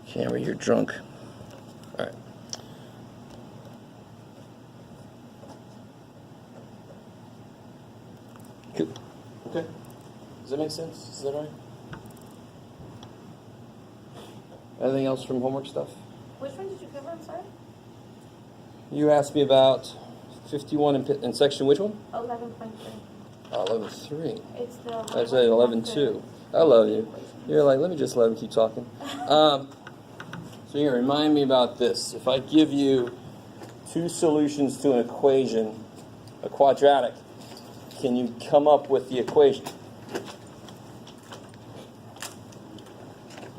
Camera, you're drunk. All right. Cool. Okay. Does that make sense? Is that all right? Anything else from homework stuff? Which one did you cover? I'm sorry. You asked me about 51 in section which one? 11.3. 11.3. It's the. I said 11.2. I love you. You're like, let me just let him keep talking. So here, remind me about this. If I give you two solutions to an equation, a quadratic, can you come up with the equation?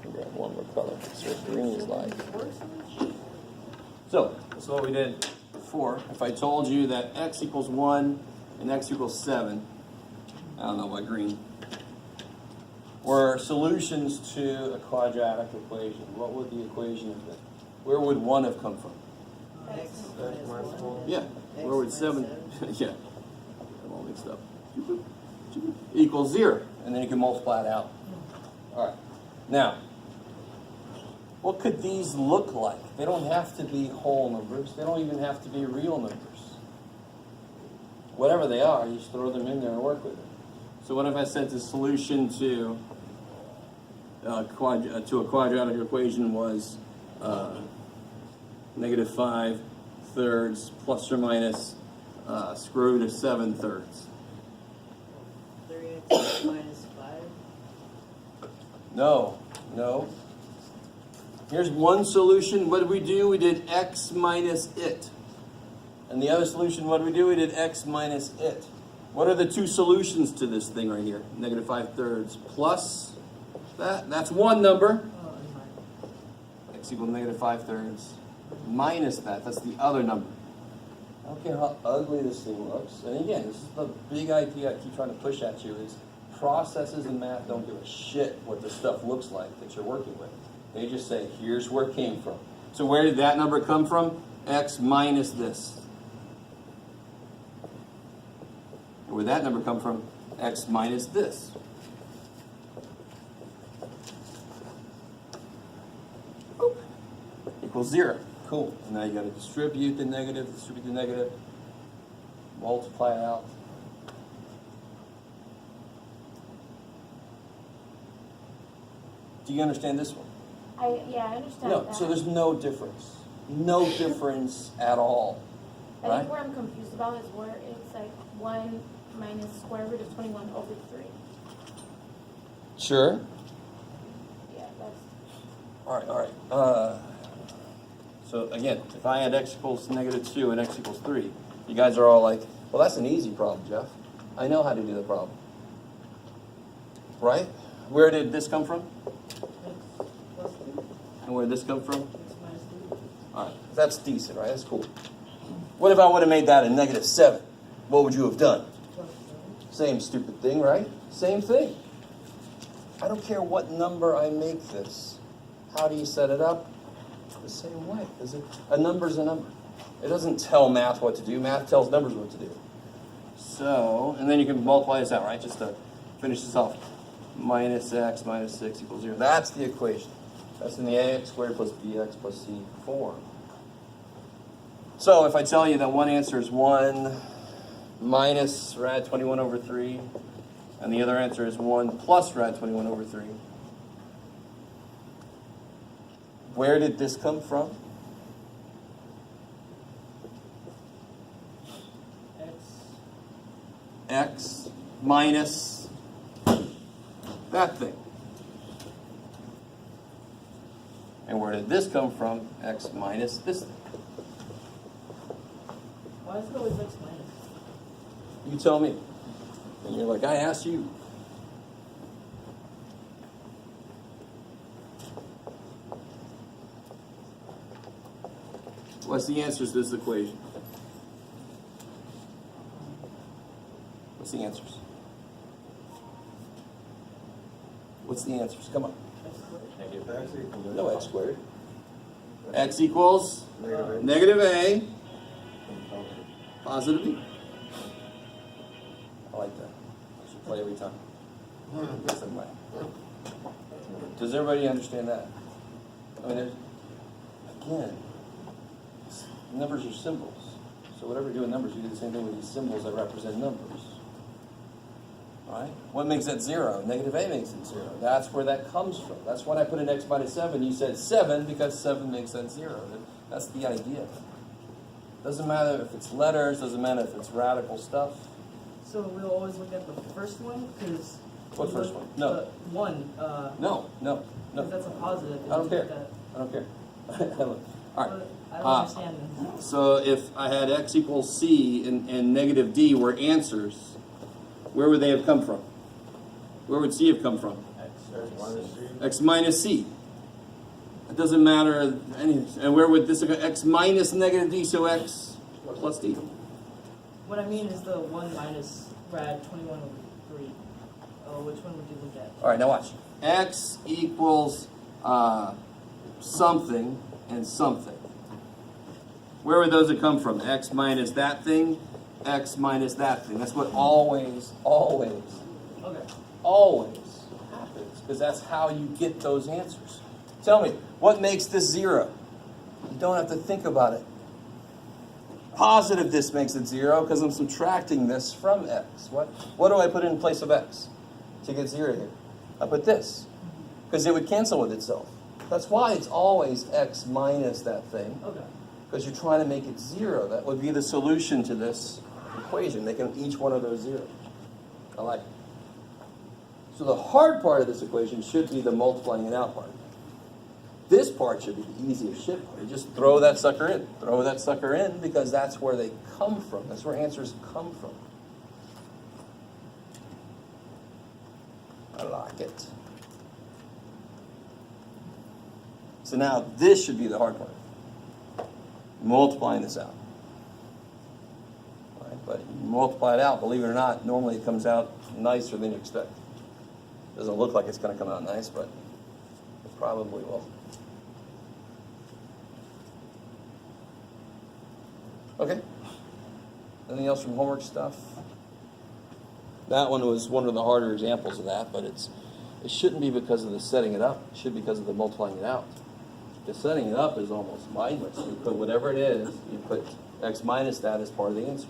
I'll grab one more color. That's what green is like. So, that's what we did before. If I told you that x equals 1 and x equals 7, I don't know why green, were solutions to a quadratic equation, what would the equation have been? Where would 1 have come from? Yeah. Where would 7? Yeah. I'm all mixed up. Equals 0. And then you can multiply it out. All right. Now, what could these look like? They don't have to be whole numbers. They don't even have to be real numbers. Whatever they are, you just throw them in there and work with it. So what if I said the solution to a quadratic equation was -5 thirds plus or minus square root of 7 thirds? 3x minus 5. No. Here's one solution. What did we do? We did x minus it. And the other solution, what did we do? We did x minus it. What are the two solutions to this thing right here? -5 thirds plus that. That's one number. X equals -5 thirds minus that. That's the other number. I don't care how ugly this thing looks. And again, this is the big idea I keep trying to push at you is processes in math don't give a shit what the stuff looks like that you're working with. They just say, here's where it came from. So where did that number come from? X minus this. Where'd that number come from? X minus this. Oop. Equals 0. Cool. And now you got to distribute the negative, multiply it out. Do you understand this one? Yeah, I understand No. that. So there's no difference. No difference at all. I Right? think where I'm confused about is where it's like 1 minus square root of 21 over 3. Sure. Yeah, that's. All right. So again, if I had x equals -2 and x equals 3, you guys are all like, well, that's an easy problem, Jeff. I know how to do the problem. Right? Where did this come from? Plus 2. And where did this come from? X minus 3. All right. That's decent, right? That's cool. What if I would have made that a -7? What would you have done? Plus 7. Same stupid thing, right? Same thing. I don't care what number I make this. How do you set it up? The same way. A number's a number. It doesn't tell math what to do. Math tells numbers what to do. So, and then you can multiply this out, right? Just to finish this off. Minus x minus 6 equals 0. That's the equation. That's in the ax squared plus bx plus c form. So if I tell you that one answer is 1 minus rad 21 over 3, and the other answer is 1 plus rad 21 over 3, where did this come from? X minus that thing. And where did this come from? X minus this thing. Why is it always x minus? You tell me. And you're like, I asked you. What's the answers to this equation? What's the answers? What's the answers? Come on. No x squared. X equals -a, positive b. I like that. I should play every time. Different way. Does everybody understand that? I mean, again, numbers are symbols. So whatever you do with numbers, you do the same thing with these symbols that represent numbers. Right? What makes that 0? Negative a makes it 0. That's where that comes from. That's when I put in x minus 7. You said 7 because 7 makes that 0. That's the idea. Doesn't matter if it's letters, doesn't matter if it's radical stuff. So we'll always look at the first one, because... What first one? No. One, No. because that's a positive. I don't you care. take that. I don't care. All right. I don't understand this. So if I had x equals c and negative d were answers, where would they have come from? Where would c have come from? X minus c. It doesn't matter any. And where would this go? X minus negative d, so x plus d. What I mean is the 1 minus rad 21 over 3. Oh, which one would you look at? All right, now watch. X equals something and something. Where would those have come from? X minus that thing, X minus that thing. That's what always Okay. happens, because that's how you get those answers. Tell me, what makes this 0? You don't have to think about it. Positive this makes it 0 because I'm subtracting this from x. What do I put in place of x to get 0 here? I put this, because it would cancel with itself. That's why it's always x minus that thing, Okay. because you're trying to make it 0. That would be the solution to this equation, making each one of those 0. I like it. So the hard part of this equation should be the multiplying it out part. This part should be the easiest shit part. You just throw that sucker in. Throw that sucker in, because that's where they come from. That's where answers come from. I like it. So now this should be the hard part. Multiplying this out. Right? But you multiply it out, believe it or not, normally it comes out nicer than you expect. Doesn't look like it's going to come out nice, but it probably will. Okay. Anything else from homework stuff? That one was one of the harder examples of that, but it shouldn't be because of the setting it up. It should be because of the multiplying it out. The setting it up is almost mindless. You put whatever it is, you put x minus that as part of the answer.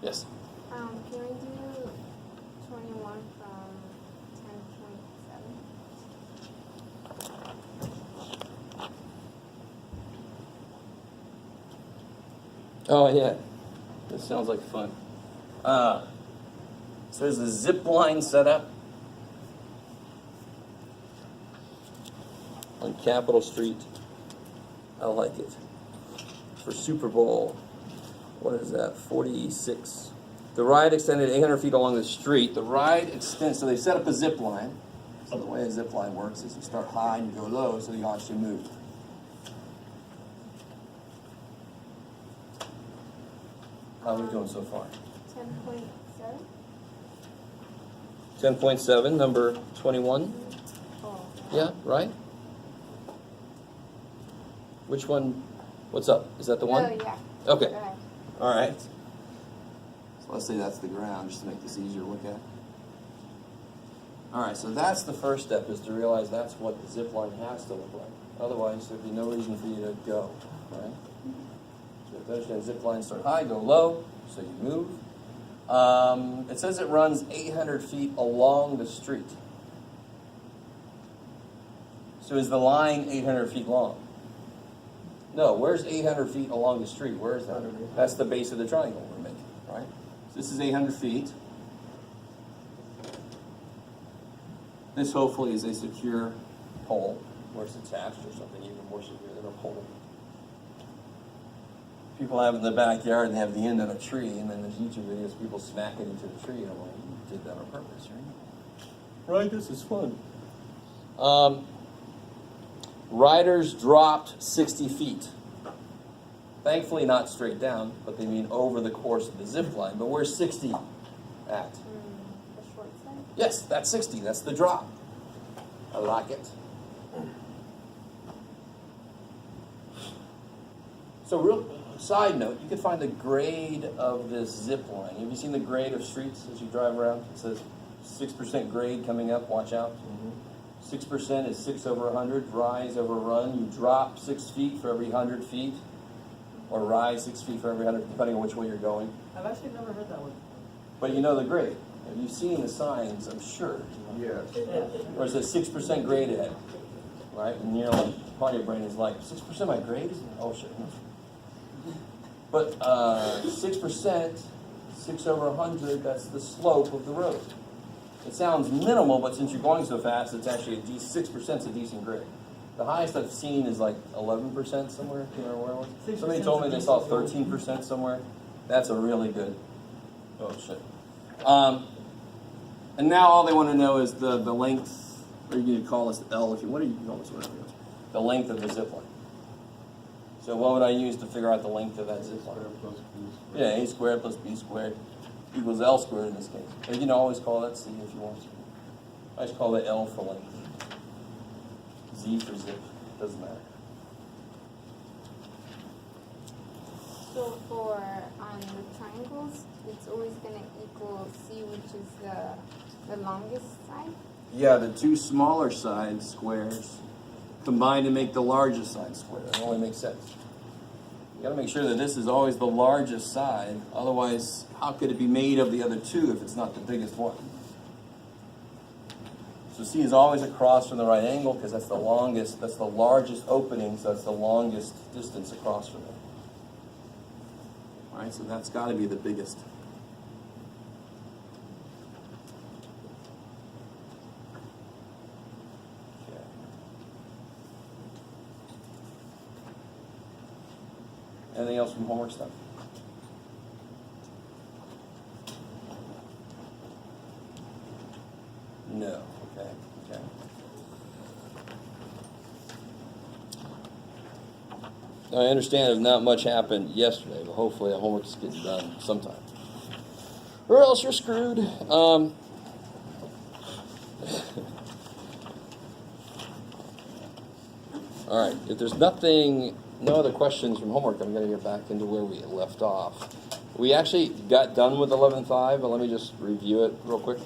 Yes? Can we do 21 from 10.7? Oh, yeah. This sounds like fun. So there's a zip line set up on Capitol Street. I like it. For Super Bowl, what is that, 46. The ride extended 800 feet along the street. The ride extends, so they set up a zip line. So the way a zip line works is you start high and you go low, so you actually move. How are we doing so far? 10.7? 10.7, number 21. Oh. Yeah, right? Which one? What's up? Is that the one? Oh, yeah. Okay. Go ahead. All right. So let's say that's the ground, just to make this easier to look at. All right, so that's the first step, is to realize that's what the zip line has to look like. Otherwise, there'd be no reason for you to go, right? So you have to understand zip lines start high, go low, so you move. It says it runs 800 feet along the street. So is the line 800 feet long? No, where's 800 feet along the street? Where is that? That's the base of the triangle we're making, right? So this is 800 feet. This hopefully is a secure pole where it's attached, or something even more secure than a pole. People have it in their backyard and they have the end on a tree, and then there's YouTube videos of people smacking into the tree, and I'm like, you did that on purpose, right? Right, this is fun. Riders dropped 60 feet. Thankfully not straight down, but they mean over the course of the zip line. But where's 60 at? The short side? Yes, that's 60. That's the drop. I like it. So real side note, you can find the grade of this zip line. Have you seen the grade of streets as you drive around? It says 6% grade coming up, watch out. 6% is 6 over 100. Rise over run. You drop 6 feet for every 100 feet. Or rise 6 feet for every 100, depending on which way you're going. I've actually never heard that one. But you know the grade. Have you seen the signs, I'm sure? Yes. Yeah. Or it says 6% grade ahead. Right? And you're like, part of your brain is like, 6% my grade? Oh shit. But 6%, 6 over 100, that's the slope of the road. It sounds minimal, but since you're going so fast, it's actually 6% is a decent grade. The highest I've seen is like 11% somewhere. You know where it was? Somebody told me they saw 13% somewhere. That's a really good. Oh shit. And now all they want to know is the length, or you can call this L if you what do you call this whatever it is. The length of the zip line. So what would I use to figure out the length of that zip line? Yeah, a squared plus b squared equals L squared in this case. Or you can always call that C if you want to. I just call it L for length. Z for zip. Doesn't matter. So for the triangles, it's always going to equal C, which is the longest side? Yeah, the two smaller side squares combine to make the largest side square. It only makes sense. You got to make sure that this is always the largest side. Otherwise, how could it be made of the other two if it's not the biggest one? So C is always across from the right angle because that's the longest, that's the largest opening, so that's the longest distance across from it. All right, so that's got to be the biggest. Okay. Anything else from homework stuff? No. Okay. Okay. Now, I understand if not much happened yesterday, but hopefully the homework's getting done sometime. Or else you're screwed. All right. If there's no other questions from homework, I'm going to get back into where we left off. We actually got done with 11.5, but let me just review it real quick.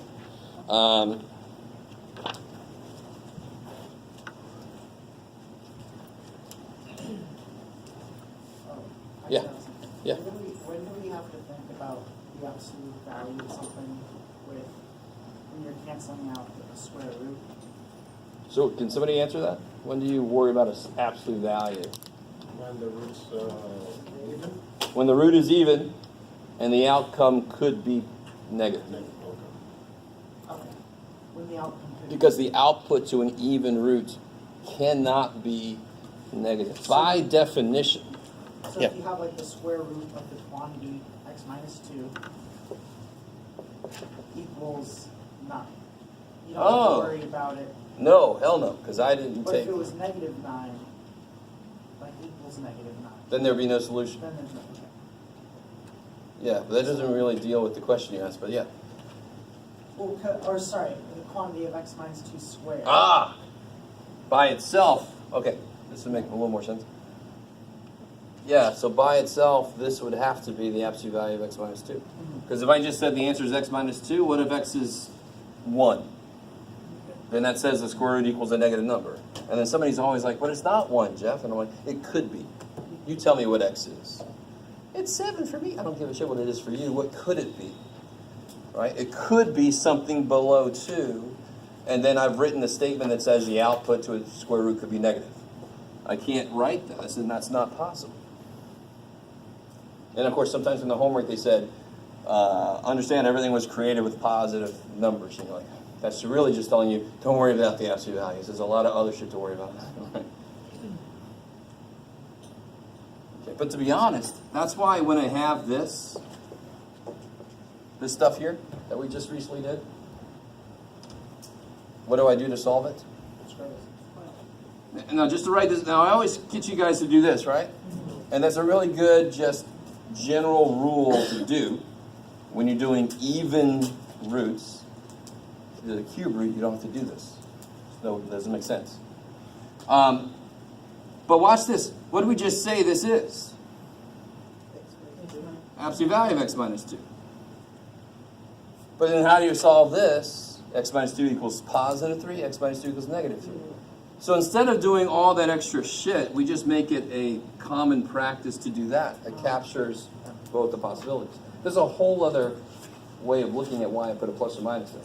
Yeah. Yeah. When do we have to think about the absolute value of something with when you're canceling out the square root? So can somebody answer that? When do you worry about an absolute value? When the root's even? When the root is even and the outcome could be negative. Okay. When the outcome could Because the output to an even root cannot be negative. By definition. So Yeah. if you have like the square root of the quantity x minus 2 equals 9. You don't have Oh. to worry about it. No, hell no, because I didn't But take if it was negative 9, like equals negative 9, then there'd be no solution. then there's no check. Yeah, but that doesn't really deal with the question you asked, but yeah. Well, the quantity of x minus 2 squared. Ah! By itself. Okay, this would make a little more sense. Yeah, so by itself, this would have to be the absolute value of x minus 2. Because if I just said the answer is x minus 2, what if x is 1? Then that says the square root equals a negative number. And then somebody's always like, but it's not 1, Jeff. And I'm like, it could be. You tell me what x is. It's 7 for me. I don't give a shit what it is for you. What could it be? Right? It could be something below 2. And then I've written a statement that says the output to a square root could be negative. I can't write this, and that's not possible. And of course, sometimes in the homework they said, understand everything was created with positive numbers. And you're like, that's really just telling you, don't worry about the absolute values. There's a lot of other shit to worry about. Okay, but to be honest, that's why when I have this stuff here that we just recently did, what do I do to solve it? Now, just to write this, now I always get you guys to do this, right? And that's a really good, just general rule to do when you're doing even roots. The cube root, you don't have to do this. No, it doesn't make sense. But watch this. What did we just say this is? Absolute value of x minus 2. But then how do you solve this X minus 2 equals positive 3, X minus 2 equals negative 3. So instead of doing all that extra shit, we just make it a common practice to do that. It captures both the possibilities. There's a whole other way of looking at why I put a plus or minus there.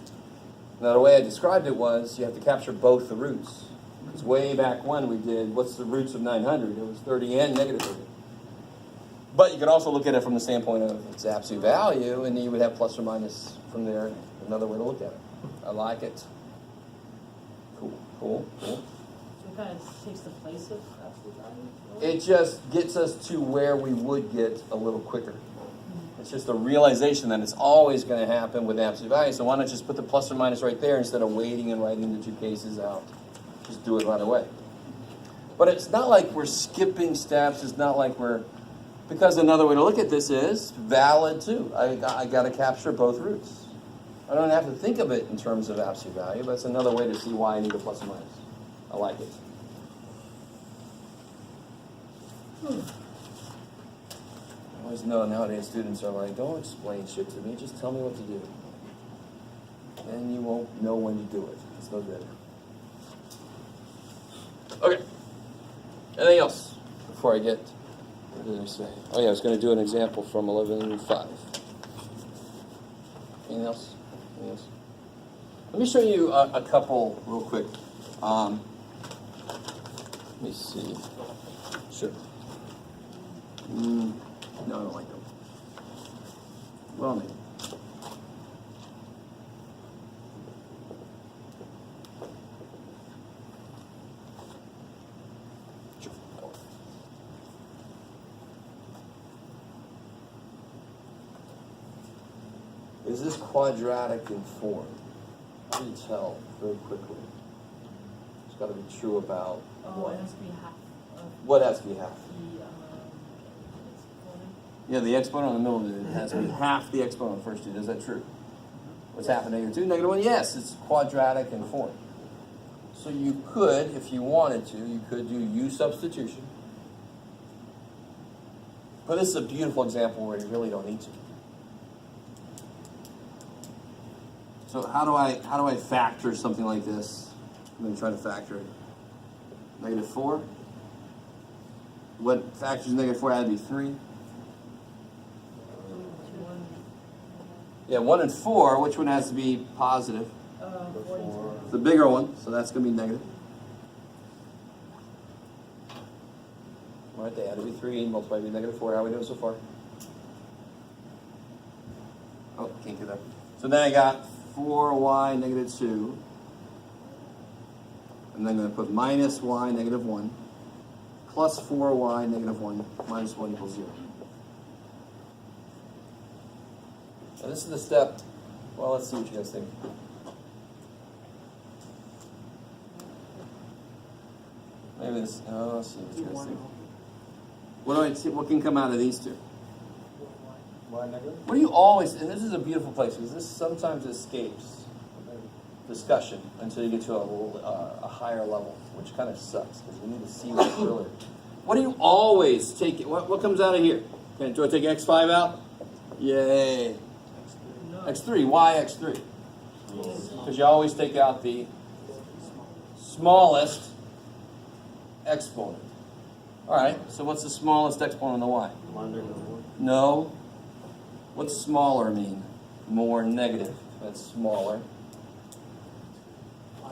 Now the way I described it was you have to capture both the roots. Because way back when we did, what's the roots of 900? It was 30 and negative 30. But you could also look at it from the standpoint of its absolute value, and then you would have plus or minus from there. Another way to look at it. I like it. Cool, cool, cool. So it kind of takes the place of absolute value? It just gets us to where we would get a little quicker. It's just a realization that it's always going to happen with absolute value. So why not just put the plus or minus right there instead of waiting and writing the two cases out? Just do it right away. But it's not like we're skipping steps. It's not like we're... Because another way to look at this is valid too. I got to capture both roots. I don't have to think of it in terms of absolute value, but it's another way to see why I need a plus or minus. I like it. I always know nowadays students are like, don't explain shit to me, just tell me what to do. And you won't know when to do it. It's no good. Okay. Anything else before I get, what did I say? Oh yeah, I was going to do an example from 11.5. Anything else? Anything else? Let me show you a couple real quick. Let me see. Sure. No, I don't like them. Well, maybe. Sure. Is this quadratic in form? How do you tell very quickly? It's got to be true about Oh, it has to be half of what has to be half. the, Yeah, the exponent in the middle of it has to be half the exponent of the first two. Is that true? What's happening here? 2, negative 1? Yes, it's quadratic in form. So you could, if you wanted to, you could do U substitution. But this is a beautiful example where you really don't need to. So how do I factor something like this? I'm going to try to factor it. Negative 4. What factors negative 4? That'd be 3. Yeah, 1 and 4, which one has to be positive? 42. The bigger one, so that's going to be negative. All right, they had to be 3, multiplied by negative 4. How are we doing so far? Oh, can't do that. So then I got 4y, negative 2. And then I'm going to put minus y, negative 1, plus 4y, negative 1, minus 1 equals 0. And this is the step. Well, let's see what you guys think. Maybe this. Oh, let's see what you guys think. What do I see? What can come out of these two? Y negative? What do you always? And this is a beautiful place because this sometimes escapes discussion until you get to a higher level, which kind of sucks because we need to see this earlier. What do you always take? What comes out of here? Okay, do I take x5 out? Yay. No. x3. Why x3? Because you always take out the smallest exponent. All right, so what's the smallest exponent of y? Y negative 1. No. What's smaller mean? More negative. That's smaller.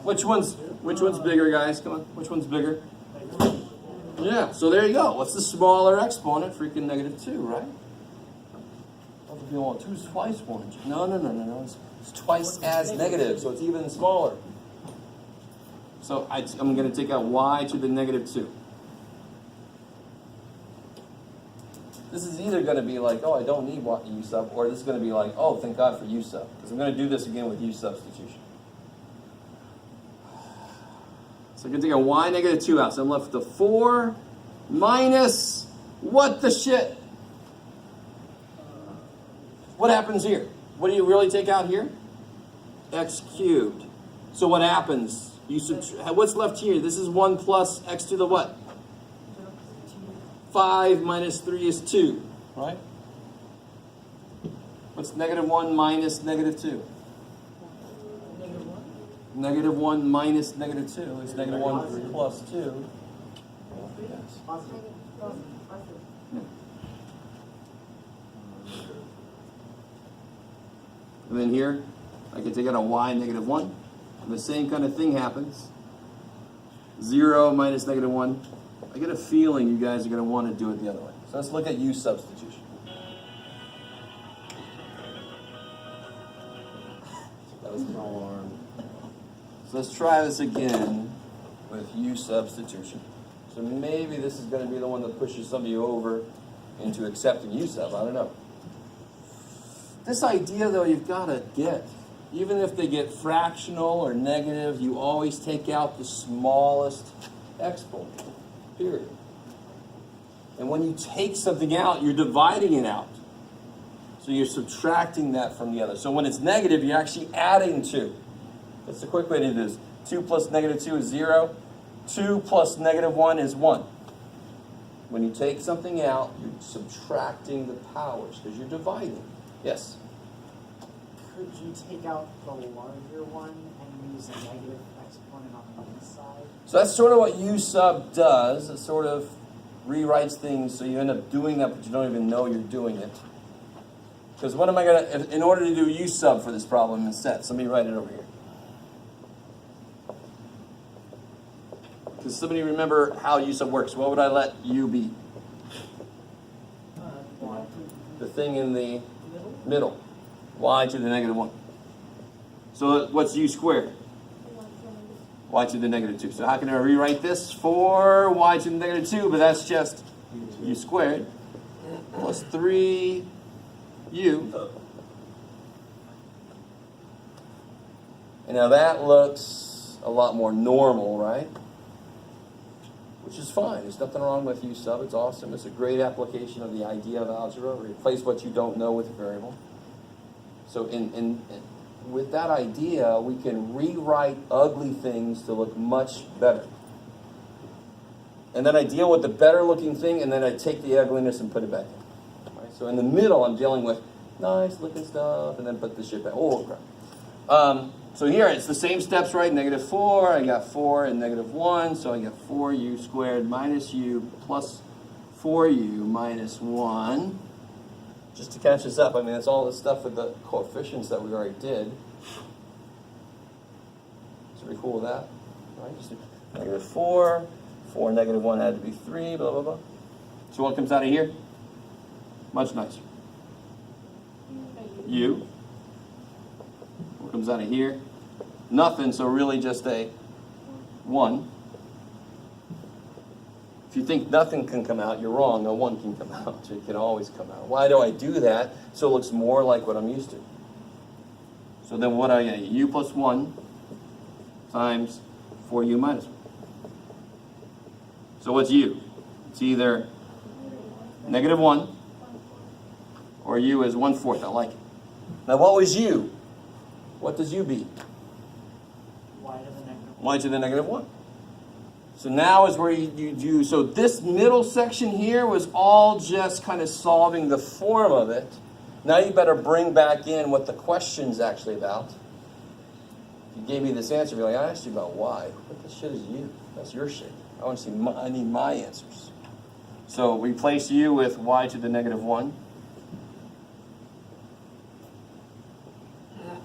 Which one's bigger, guys? Come on. Which one's bigger? Yeah, so there you go. What's the smaller exponent? Freaking negative 2, right? Other people want 2's twice 1. No. It's twice as negative, so it's even smaller. So I'm going to take out y to the negative 2. This is either going to be like, oh, I don't need U sub, or this is going to be like, oh, thank God for U sub. Because I'm going to do this again with U substitution. So I'm going to take a y negative 2 out. So I'm left with the 4 minus, what the shit? What happens here? What do you really take out here? X cubed. So what happens? What's left here? This is 1 plus x to the what? 5 minus 3 is 2, right? What's negative 1 minus negative 2? Negative Negative 1 minus negative 2 is negative 1 plus 2. Yes. Positive. And then here, I can take out a y negative 1. And the same kind of thing happens. 0 minus negative 1. I get a feeling you guys are going to want to do it the other way. So let's look at u substitution. That was my alarm. So let's try this again with u substitution. So maybe this is going to be the one that pushes some of you over into accepting u sub. I don't know. This idea, though, you've got to get. Even if they get fractional or negative, you always take out the smallest exponent, period. And when you take something out, you're dividing it out. So you're subtracting that from the other. So when it's negative, you're actually adding 2. That's the quick way to do this. 2 plus negative 2 is 0. 2 plus negative 1 is 1. When you take something out, you're subtracting the powers because you're dividing. Yes? Could you take out the larger one and use a negative exponent on the inside? So that's sort of what u sub does. It sort of rewrites things so you end up doing that, but you don't even know you're doing it. Because what am I going to, in order to do u sub for this problem instead, somebody write it over here. Does somebody remember how u sub works? What would I let u be? The thing in the middle. Y to the negative 1. So what's u squared? Y to the negative 2. So how can I rewrite this for y to the negative 2? But that's just u squared plus 3u. And now that looks a lot more normal, right? Which is fine. There's nothing wrong with u sub. It's awesome. It's a great application of the idea of algebra. Replace what you don't know with a variable. So with that idea, we can rewrite ugly things to look much better. And then I deal with the better looking thing, and then I take the ugliness and put it back in. Right? So in the middle, I'm dealing with nice looking stuff, and then put the shit back. Oh, crap. So here, it's the same steps, right? Negative 4, I got 4 and negative 1, so I got 4u squared minus u plus 4u minus 1. Just to catch us up, I mean, it's all the stuff with the coefficients that we already did. So we cool with that, right? Just negative 4, 4 negative 1 had to be 3, blah, blah, blah. So what comes out of here? Much nicer. U. What comes out of here? Nothing, so really just a 1. If you think nothing can come out, you're wrong. A 1 can come out. It can always come out. Why do I do that? So it looks more like what I'm used to. So then what I get? U plus 1 times 4u minus 1. So what's u? It's either negative 1 or u is 1/4. I like it. Now what was u? What does u be? Y to the negative 1. Y to the negative 1. So now is where you do, so this middle section here was all just kind of solving the form of it. Now you better bring back in what the question's actually about. If you gave me this answer, you'd be like, I asked you about y. What the shit is u? That's your shit. I want to see I need my answers. So replace u with y to the negative 1.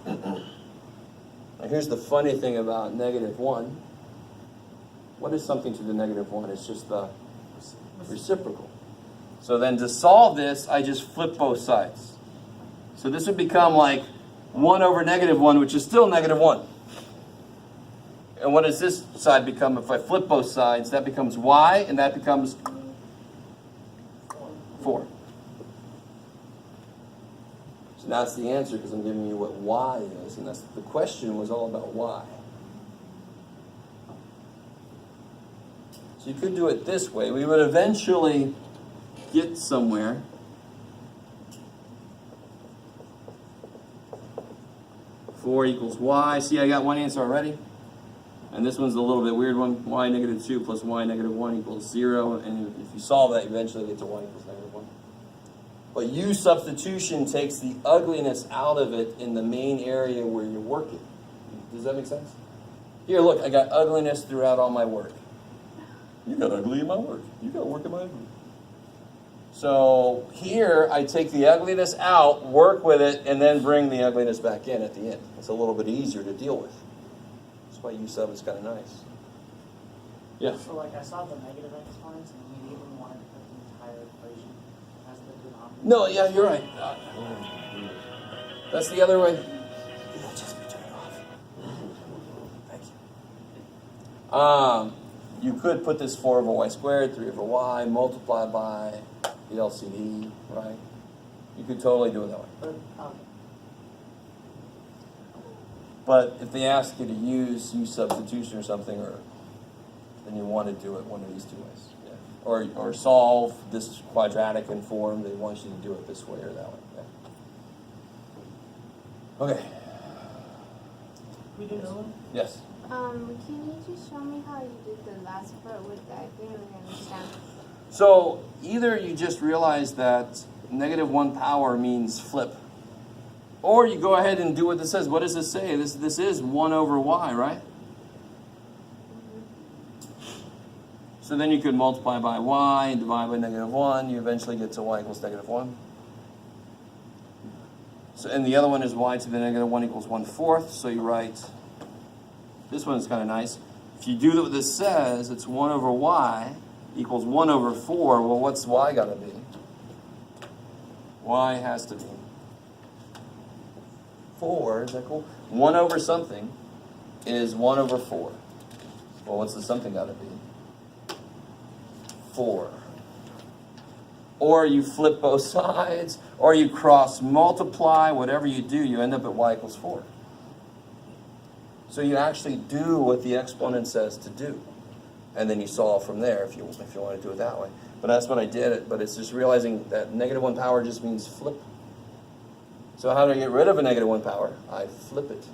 Now here's the funny thing about negative 1. What is something to the negative 1? It's just the reciprocal. So then to solve this, I just flip both sides. So this would become like 1 over negative 1, which is still negative 1. And what does this side become? If I flip both sides, that becomes y, and that becomes 4. So that's the answer, because I'm giving you what y is, and that's the question was all about y. So you could do it this way. We would eventually get somewhere. Four equals y. See, I got one answer already. And this one's a little bit weird one. Y negative 2 plus y negative 1 equals 0. And if you solve that, you eventually get to y equals negative 1. But u substitution takes the ugliness out of it in the main area where you're working. Does that make sense? Here, look, I got ugliness throughout all my work. You got ugly in my work. You got work in my ugly. So here, I take the ugliness out, work with it, and then bring the ugliness back in at the end. It's a little bit easier to deal with. That's why U sub is kind of nice. Yeah. So like I saw the negative exponents and we even wanted to put the entire equation as the denominator. No, yeah, you're right. That's the other way. Thank you. You could put this 4 over y squared, 3 over y, multiplied by the LCD, right? You could totally do it that way. But, But if they ask you to use substitution or something, or then you want to do it one of these two ways. Yeah. Or solve this quadratic in form, they want you to do it this way or that way. Yeah. Okay. We do another one? Yes. Can you just show me how you did the last part with that? I didn't really understand. So either you just realize that -1 power means flip, or you go ahead and do what this says. What does this say? This is 1 over y, right? So then you could multiply by y and divide by -1. You eventually get to y equals -1. So, and the other one is y to the -1 equals 1/4. So you write, this one is kind of nice. If you do what this says, it's 1 over y equals 1 over 4. Well, what's y got to be? Y has to be 4. Is that cool? 1 over something is 1 over 4. Well, what's the something got to be? 4. Or you flip both sides, or you cross multiply, whatever you do, you end up at y equals 4. So you actually do what the exponent says to do. And then you solve from there if you want to do it that way. But that's what I did. But it's just realizing that -1 power just means flip. So how do I get rid of a -1 power? I flip it.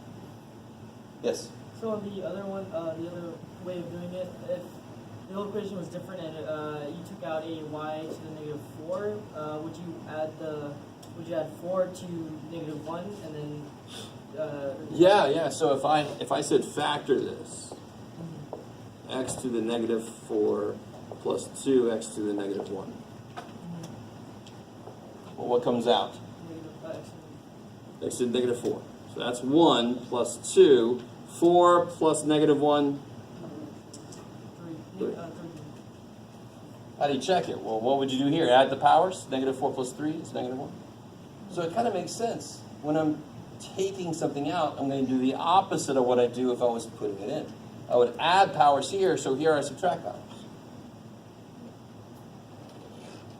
Yes? So on the other one, the other way of doing it, if the whole equation was different and you took out a y to the -4, would you add 4 to -1 and then? Yeah. So if I said factor this, x to the -4 plus 2x to the -1. Well, what comes out? X to the -4. So that's 1 plus 2. 4 plus -1. 3. How do you check it? Well, what would you do here? Add the powers. -4 plus 3 is -1. So it kind of makes sense. When I'm taking something out, I'm going to do the opposite of what I do if I was putting it in. I would add powers here, so here I subtract powers.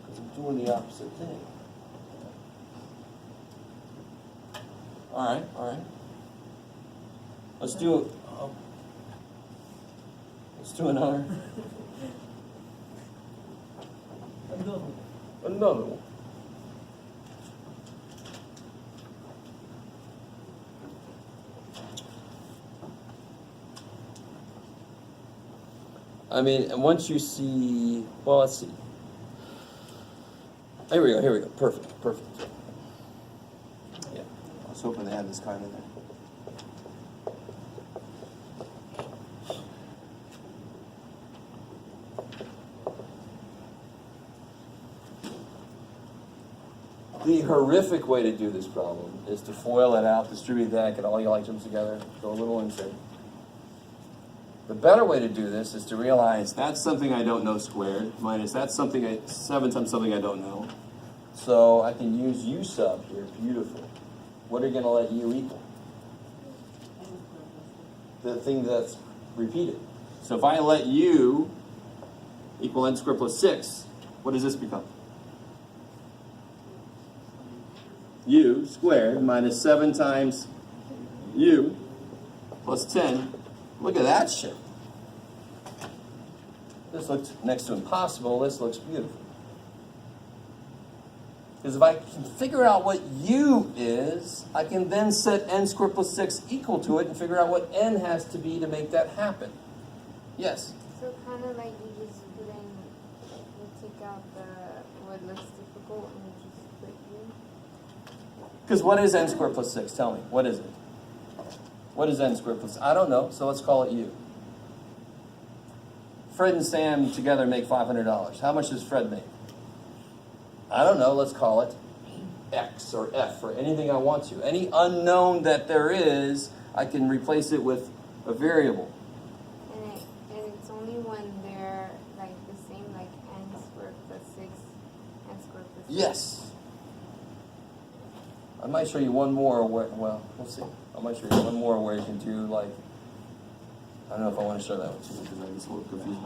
Because I'm doing the opposite thing. All right. Let's do another. Another one. I mean, and once you see, well, let's see. Here we go. Perfect. Yeah, I was hoping they had this kind in there. The horrific way to do this problem is to FOIL it out, distribute that, get all your items together, throw a little insert. The better way to do this is to realize that's something I don't know squared, minus that's something 7 times something I don't know. So I can use U sub here, beautiful. What are you going to let U equal? The thing that's repeated. So if I let U equal n squared plus 6, what does this become? U squared minus 7 times U plus 10. Look at that shit. This looks next to impossible. This looks beautiful. Because if I can figure out what U is, I can then set n squared plus 6 equal to it and figure out what n has to be to make that happen. Yes? So kind of like you just put in, you take out what looks difficult and you just put U. Because what is n squared plus 6? Tell me. What is it? What is n squared plus? I don't know, so let's call it u. Fred and Sam together make $500. How much does Fred make? I don't know, let's call it x or f or anything I want to. Any unknown that there is, I can replace it with a variable. And it's only when they're like the same, like n squared plus 6, n squared plus 6. Yes. I might show you one more where, well, we'll see. I might show you one more where you can do like, I don't know if I want to show that one to you because I get a little confused.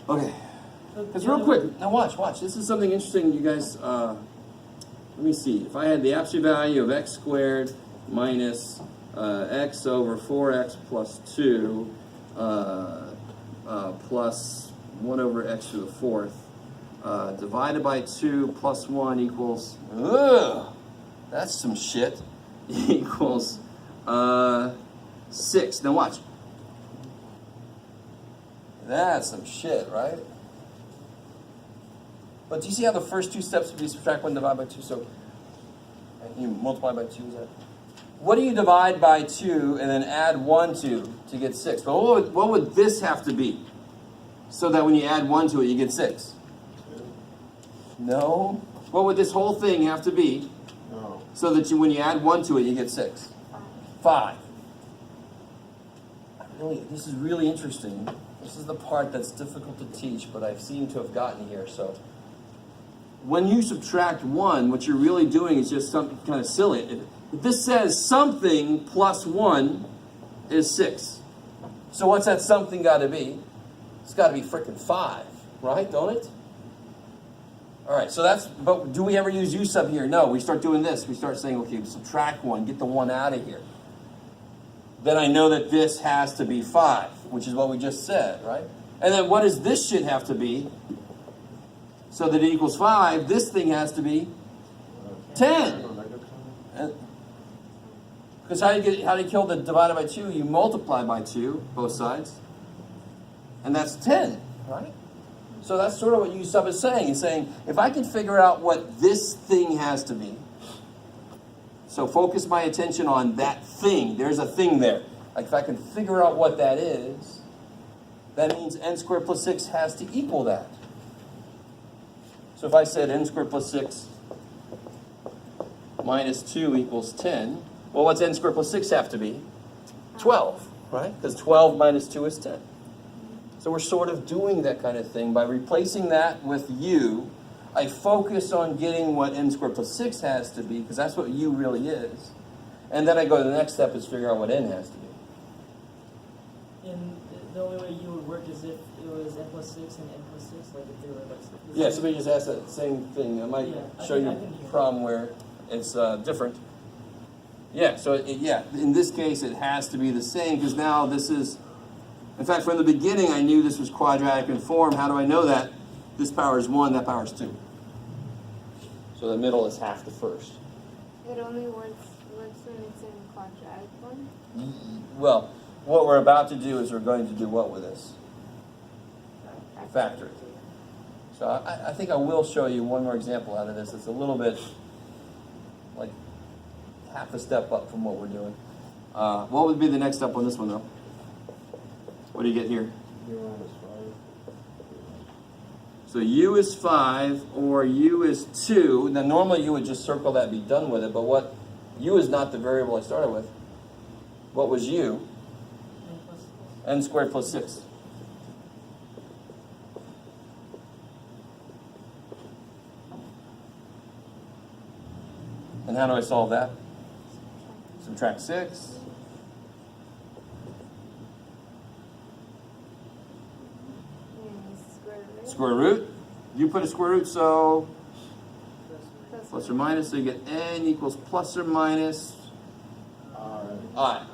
Okay. Because real quick, now watch. This is something interesting, you guys. Let me see. If I had the absolute value of x squared minus x over 4x plus 2 plus 1 over x to the fourth divided by 2 plus 1 equals, that's some shit, equals 6. Now watch. That's some shit, right? But do you see how the first two steps would be subtract 1, divide by 2? So you multiply by 2, is that? What do you divide by 2 and then add 1 to get 6? But what would this have to be? So that when you add 1 to it, you get 6? No. What would this whole thing have to be? No. So that when you add 1 to it, you get 6? 5. Really, this is really interesting. This is the part that's difficult to teach, but I seem to have gotten here. So when you subtract 1, what you're really doing is just something kind of silly. If this says something plus 1 is 6. So what's that something got to be? It's got to be frickin' 5, right? Don't it? All right, so that's, but do we ever use u sub here? No, we start doing this. We start saying, okay, subtract 1, get the 1 out of here. Then I know that this has to be 5, which is what we just said, right? And then what does this shit have to be? So that it equals 5, this thing has to be 10. Because how do you kill the divided by 2? You multiply by 2, both sides. And that's 10, right? So that's sort of what u sub is saying. It's saying, if I can figure out what this thing has to be, so focus my attention on that thing. There's a thing there. Like if I can figure out what that is, that means n squared plus 6 has to equal that. So if I said n squared plus 6 minus 2 equals 10, well, what's n squared plus 6 have to be? 12, right? Because 12 minus 2 is 10. So we're sort of doing that kind of thing. By replacing that with u, I focus on getting what n squared plus 6 has to be, because that's what u really is. And then I go to the next step is figure out what n has to be. And the only way you would work is if it was n plus 6 and n plus 6, like if they were like... Yeah, somebody just asked that same thing. I might show you a problem where it's different. Yeah, so in this case it has to be the same, because now this is, in fact, from the beginning I knew this was quadratic in form. How do I know that? This power is 1, that power is 2. So the middle is half the first. It only works when it's in quadratic form. Well, what we're about to do is we're going to do what with this? Factor it. So I think I will show you one more example out of this. It's a little bit like half a step up from what we're doing. What would be the next step on this one, though? What do you get here? So u is 5 or u is 2. Now normally you would just circle that and be done with it, but what u is not the variable I started with. What was u? N squared plus 6. And how do I solve that? Subtract 6. Square root. You put a square root, so plus or minus, so you get n equals plus or minus I.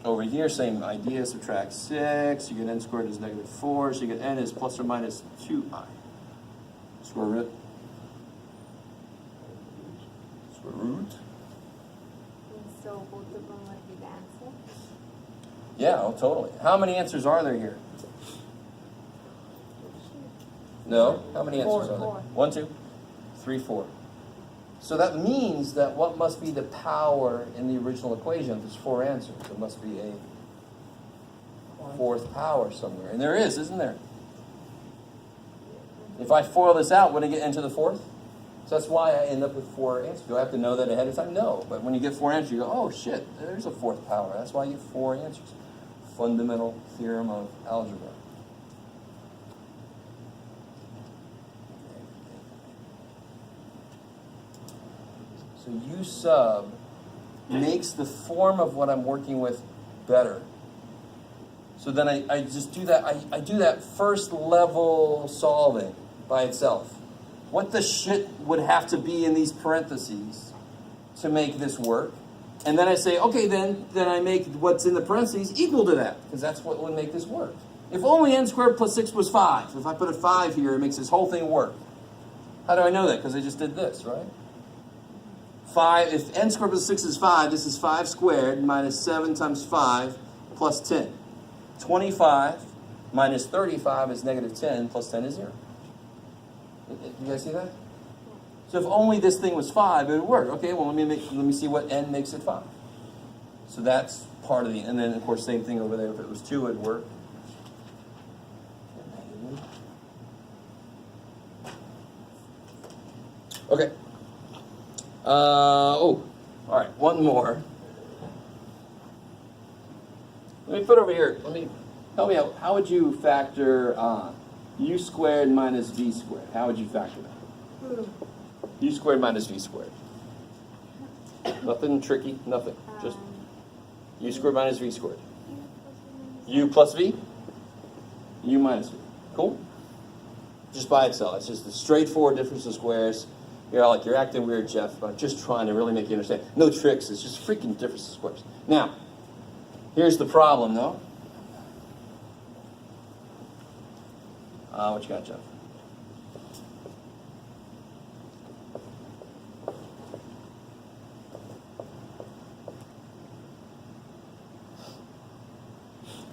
Over here, same idea, subtract 6, you get n squared is -4, so you get n is plus or minus 2i. Square root. Square root. So both of them would be the answer? Yeah, oh, totally. How many answers are there here? No? How many answers are there? 1, 2, 3, 4. So that means that what must be the power in the original equation? There's 4 answers. There must be a 4th power somewhere. And there is, isn't there? If I FOIL this out, would I get into the 4th? So that's why I end up with 4 answers. Do I have to know that ahead of time? No. But when you get 4 answers, you go, oh shit, there's a 4th power. That's why you get 4 answers. Fundamental theorem of algebra. So U sub makes the form of what I'm working with better. So then I just do that, I do that first level solving by itself. What the shit would have to be in these parentheses to make this work? And then I say, okay, then I make what's in the parentheses equal to that, because that's what would make this work. If only n squared plus 6 was 5, if I put a 5 here, it makes this whole thing work. How do I know that? Because I just did this, right? 5, if n squared plus 6 is 5, this is 5 squared minus 7 times 5 plus 10. 25 minus 35 is negative 10 plus 10 is 0. You guys see that? So if only this thing was 5, it would work. Okay, well, let me see what n makes it 5. So that's part of the, and then of course same thing over there. If it was 2, it would work. Okay. All right, one more. Let me put over here, help me out. How would you factor u squared minus v squared? How would you factor that? U squared minus v squared. Nothing tricky, nothing. Just u squared minus v squared. U plus v? U minus v. Cool? Just by itself. It's just a straightforward difference of squares. You're all like, you're acting weird, Jeff, but I'm just trying to really make you understand. No tricks, it's just freaking difference of squares. Now, here's the problem, though. What you got, Jeff?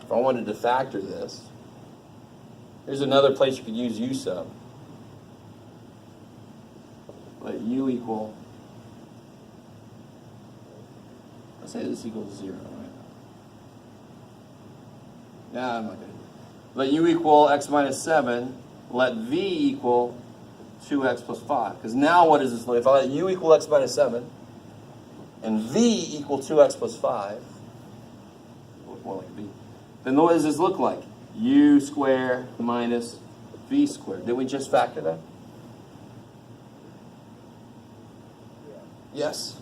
If I wanted to factor this, here's another place you could use u sub. Let u equal, let's say this equals 0, right? Nah, I'm not going to do it. Let u equal x minus 7, let v equal 2x plus 5. Because now what is this? If I let u equal x minus 7, and v equal 2x plus 5, look more like v, then what does this look like? U squared minus v squared. Did we just factor that? Yes.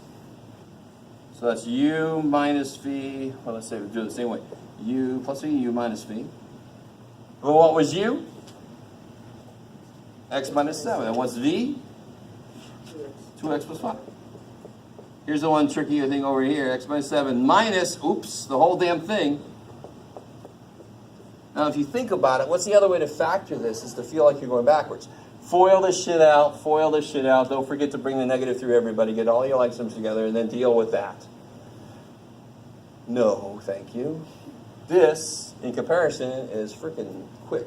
So that's u minus v, well, let's say we do it the same way. U plus v, u minus v. Well, what was u? X minus 7. And what's v? 2x plus 5. Here's the one trickier thing over here. X minus 7 minus, oops, the whole damn thing. Now, if you think about it, what's the other way to factor this is to feel like you're going backwards. FOIL this shit out, FOIL this shit out. Don't forget to bring the negative through everybody. Get all your likesomes together and then deal with that. No, thank you. This, in comparison, is freaking quick.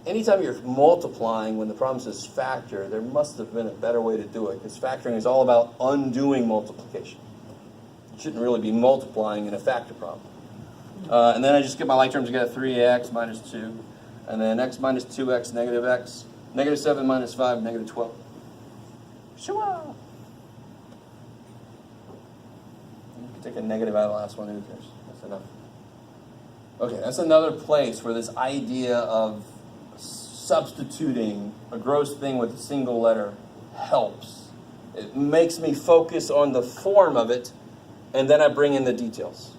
Anytime you're multiplying when the problem says factor, there must have been a better way to do it, because factoring is all about undoing multiplication. You shouldn't really be multiplying in a factor problem. And then I just get my like terms together, 3x minus 2. And then x minus 2x, negative x. Negative 7 minus 5, negative 12. Shua! You can take a negative out of the last one, who cares? That's enough. Okay, that's another place where this idea of substituting a gross thing with a single letter helps. It makes me focus on the form of it, and then I bring in the details.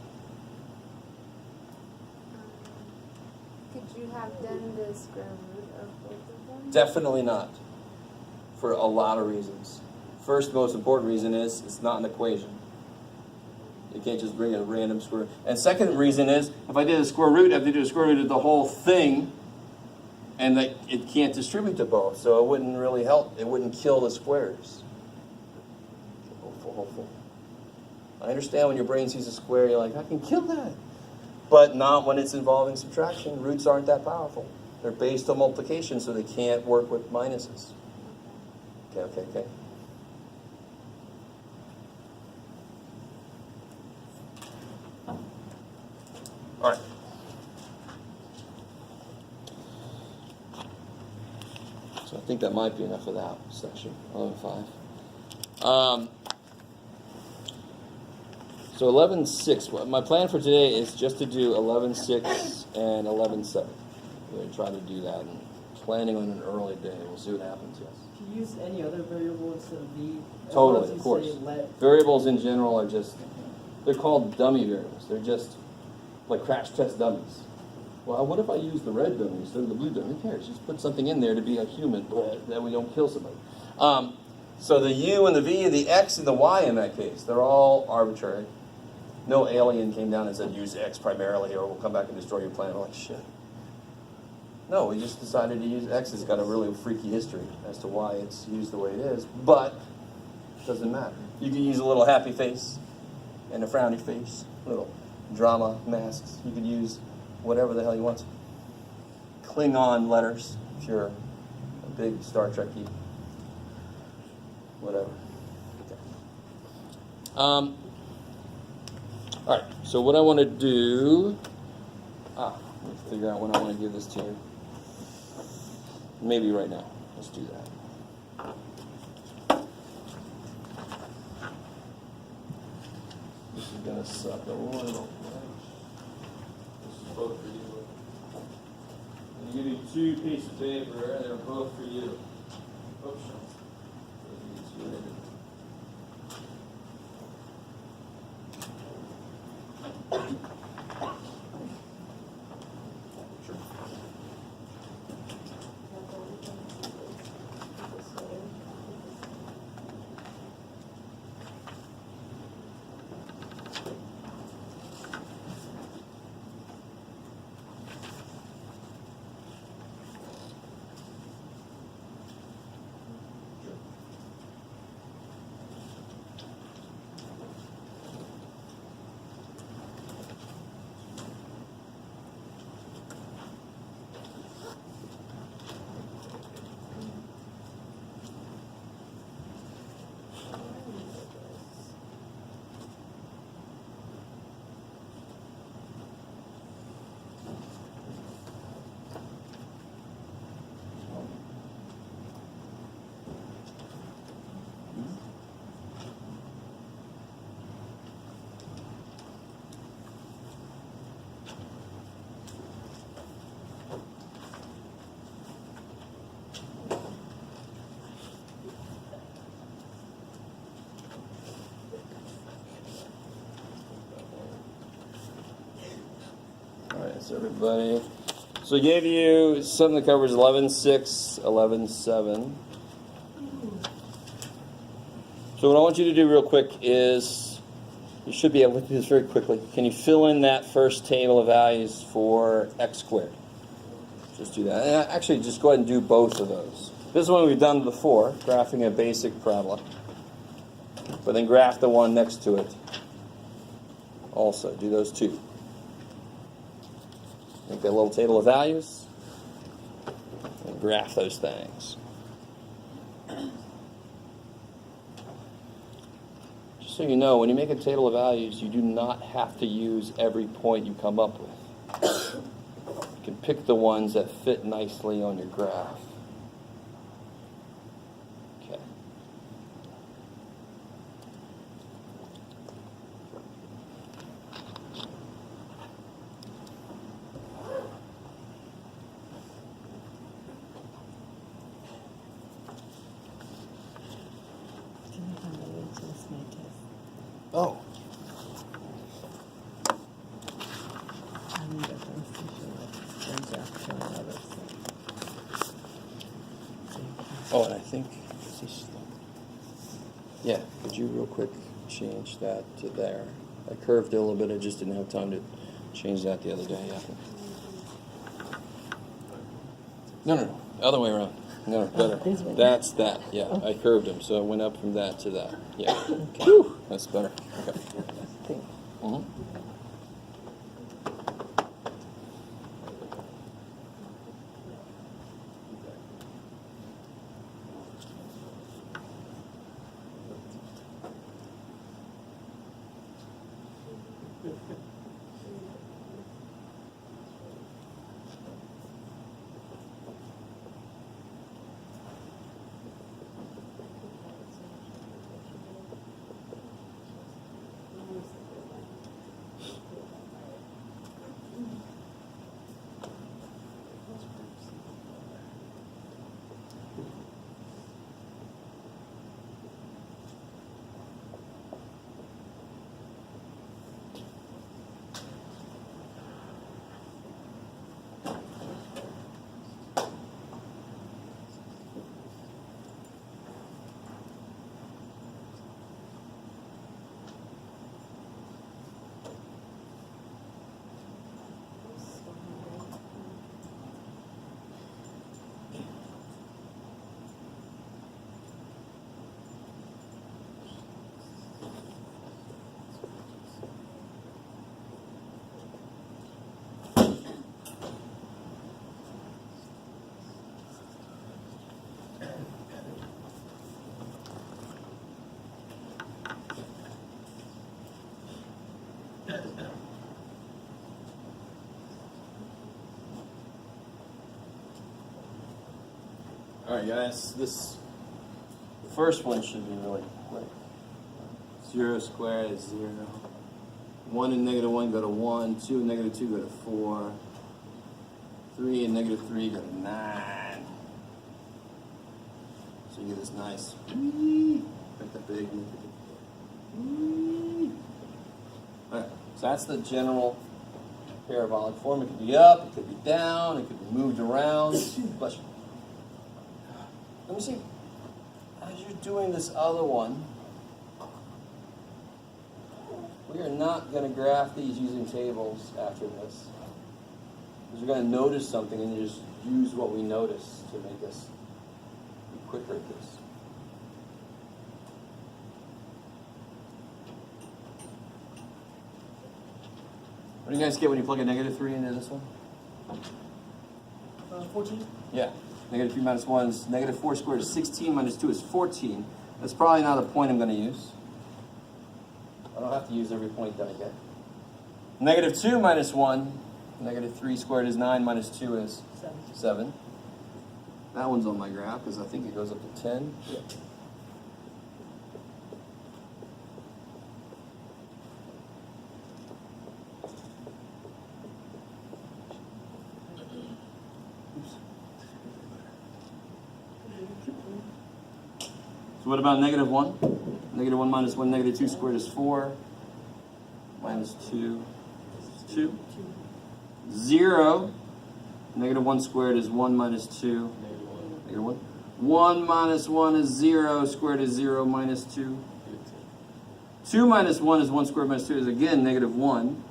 Could you have done the square root of both of them? Definitely not, for a lot of reasons. First, most important reason is it's not an equation. You can't just bring in a random square root. And second reason is, if I did a square root, I have to do a square root of the whole thing, and that it can't distribute to both, so it wouldn't really help. It wouldn't kill the squares. Hopeful. I understand when your brain sees a square, you're like, I can kill that. But not when it's involving subtraction. Roots aren't that powerful. They're based on multiplication, so they can't work with minuses. Okay. All right. So I think that might be enough of that section, 11.5. So 11.6, my plan for today is just to do 11.6 and 11.7. We're going to try to do that, and planning on an early day. We'll see what happens, yes. Can you use any other variable instead of v? As Totally, long as you of course. say let. Variables in general are just, they're called dummy variables. They're just like crash test dummies. Well, what if I use the red dummy instead of the blue dummy? Who cares? Just put something in there to be a human, but that we don't kill somebody. So the U and the V, the X and the Y in that case, they're all arbitrary. No alien came down and said use X primarily or we'll come back and destroy your planet. We're like, shit. No, we just decided to use X. It's got a really freaky history as to why it's used the way it is, but it doesn't matter. You can use a little happy face and a frowny face, little drama masks. You could use whatever the hell you want. Klingon letters, if you're a big Star Trekkie. Whatever. Okay. All right, so what I want to do, let me figure out when I want to give this to you. Maybe right now. Let's do that. This is going to suck a little. This is both for you. I'm going to give you 2 pieces of paper, and they're both for you. Oops. Alright, so everybody. So I gave you something that covers 11.6, 11.7. So what I want you to do real quick is, you should be able to do this very quickly. Can you fill in that first table of values for x squared? Just do that. And actually, just go ahead and do both of those. This is one we've done before, graphing a basic parabola. But then graph the one next to it. Also, do those 2. Make that little table of values and graph those things. Just so you know, when you make a table of values, you do not have to use every point you come up with. You can pick the ones that fit nicely on your graph. Okay. Oh. Oh, and I think, yeah, could you real quick change that to there? I curved it a little bit, I just didn't have time to change that the other day. Yeah. No, other way around. No, better. That's that, yeah. I curved them, so it went up from that to that. Yeah. Okay. Whew, that's better. Okay. Mm-hmm. Alright guys, this first one should be really quick. 0 squared is 0. 1 and negative 1 go to 1. 2 and negative 2 go to 4. 3 and negative 3 go to 9. So you get this nice. Make that big. Alright, so that's the general parabolic form. It could be up, it could be down, it could be moved around. Bless you. Let me see. As you're doing this other one, we are not going to graph these using tables after this. Because we're going to notice something and just use what we notice to make us be quicker at this. What do you guys get when you plug a negative 3 into this one? 14. Yeah. Negative 3 minus 1 is negative 4 squared is 16 minus 2 is 14. That's probably not a point I'm going to use. I don't have to use every point that I get. Negative 2 minus 1, negative 3 squared is 9 minus 2 is 7. That one's on my graph because I think it goes up to 10. Yeah. So what about negative 1? Negative 1 minus 1, negative 2 squared is 4. Minus 2 is 2. 0. Negative 1 squared is 1 minus 2. Negative 1. 1 minus 1 is 0. Squared is 0 minus 2. 2 minus 1 is 1 squared minus 2 is again negative 1.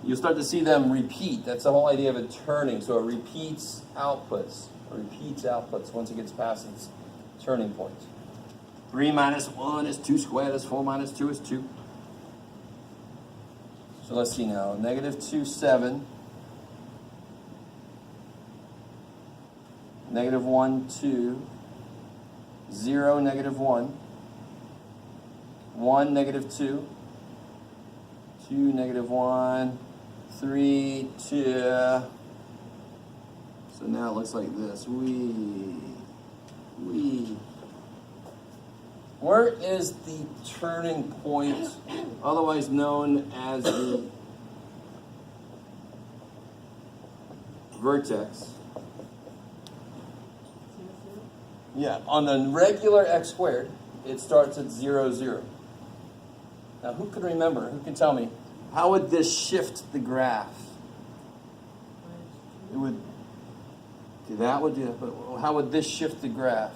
You'll start to see them repeat. That's the whole idea of it turning. So it repeats outputs. It repeats outputs once it gets past its turning point. 3 minus 1 is 2 squared. That's 4 minus 2 is 2. So let's see now. Negative 2, 7. Negative 1, 2. 0, negative 1. 1, negative 2. 2, negative 1. 3, 2. So now it looks like this. Where is the turning point, otherwise known as the vertex? Yeah, on the regular x squared, it starts at 0, 0. Now, who can remember? Who can tell me? How would this shift the graph? It would. Okay, that would do it, but how would this shift the graph?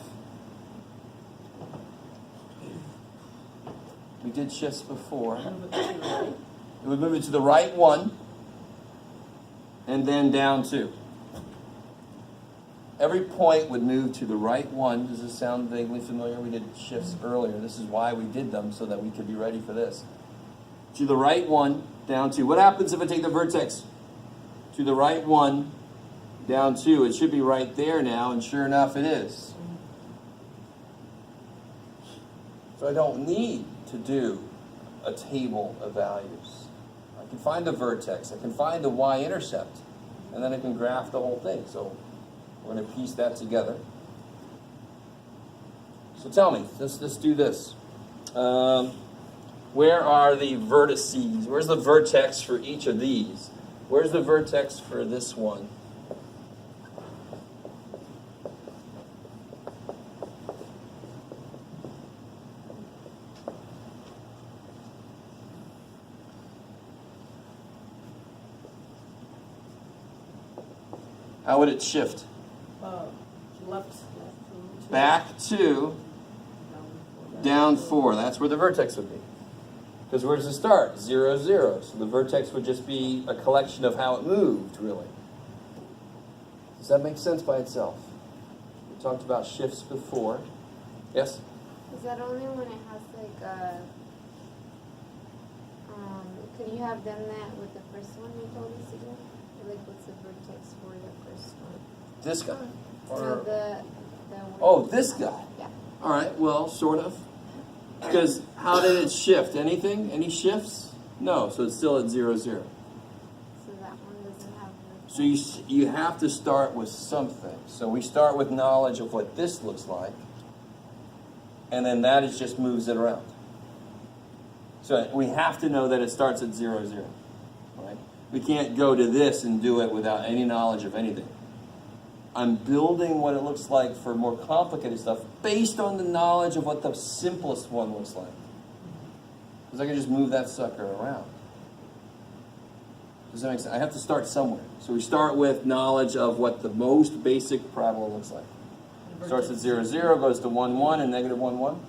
We did shifts before. It would move it to the right 1, and then down 2. Every point would move to the right 1. Does this sound vaguely familiar? We did shifts earlier. This is why we did them, so that we could be ready for this. To the right 1, down 2. What happens if I take the vertex? To the right 1, down 2. It should be right there now, and sure enough it is. So I don't need to do a table of values. I can find the vertex, I can find the y-intercept, and then I can graph the whole thing. So we're going to piece that together. So tell me, let's do this. Where are the vertices? Where's the vertex for each of these? Where's the vertex for this one? How would it shift? Left. Back 2, down 4. That's where the vertex would be. Because where does it start? 0, 0. So the vertex would just be a collection of how it moved, really. Does that make sense by itself? We talked about shifts before. Yes? Is that only when it has like a... could you have done that with the first one you told us to do? Like what's the vertex for the first one? This guy. No, Or, the oh, this guy. Yeah. All right, well, sort of. Because how did it shift? Anything? Any shifts? No, so it's still at 0, 0. So that one doesn't have vertex. So you have to start with something. So we start with knowledge of what this looks like, and then that is just moves it around. So we have to know that it starts at 0, 0. Right? We can't go to this and do it without any knowledge of anything. I'm building what it looks like for more complicated stuff based on the knowledge of what the simplest one looks like. Because I can just move that sucker around. Does that make sense? I have to start somewhere. So we start with knowledge of what the most basic parabola looks like. Starts at 0, 0, goes to 1, 1, and negative 1, 1.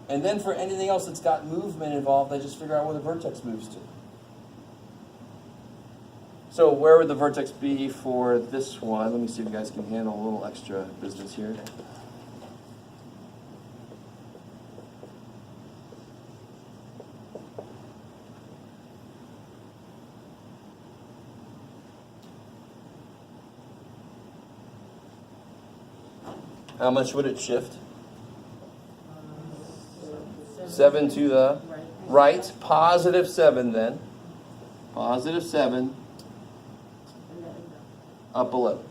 And then for anything else that's got movement involved, I just figure out where the vertex moves to. So where would the vertex be for this one? Let me see if you guys can handle a little extra business here. How much would it shift? 7 to the right. Positive 7 then. Positive 7. Up 11.